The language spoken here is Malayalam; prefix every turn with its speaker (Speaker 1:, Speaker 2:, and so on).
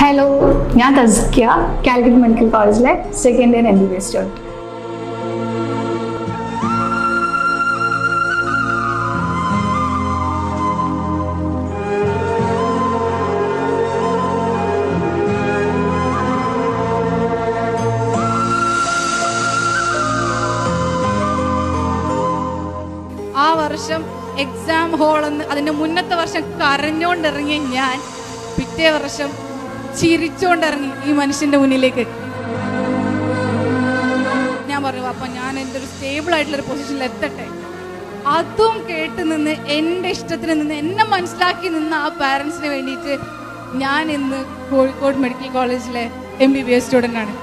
Speaker 1: ഹലോ, ഞാൻ തസ്കിയ, കാലിക്കറ്റ് മെഡിക്കൽ കോളേജിലെ സെക്കൻഡ് ഇയർ MBBS സ്റ്റുഡൻറ്റ്.
Speaker 2: ആ വർഷം എക്സാം ഹോളെന്ന് അതിൻ്റെ മുന്നത്തെ വർഷം കരഞ്ഞോണ്ടിറങ്ങിയ ഞാൻ പിറ്റേ വർഷം ചിരിച്ചോണ്ടിറങ്ങി ഈ മനുഷ്യൻ്റെ മുന്നിലേക്ക്. ഞാൻ പറഞ്ഞു, അപ്പം ഞാൻ എൻ്റെ ഒരു സ്റ്റേബിൾ ആയിട്ടുള്ളൊരു പൊസിഷനിൽ എത്തട്ടെ. അതും കേട്ട് നിന്ന് എൻ്റെ ഇഷ്ടത്തിന് നിന്ന് എന്നെ മനസ്സിലാക്കി നിന്ന് ആ പാരൻസിന് വേണ്ടിയിട്ട് ഞാൻ ഇന്ന് കോഴിക്കോട് മെഡിക്കൽ കോളേജിലെ MBBS സ്റ്റുഡൻ്റ് ആണ്.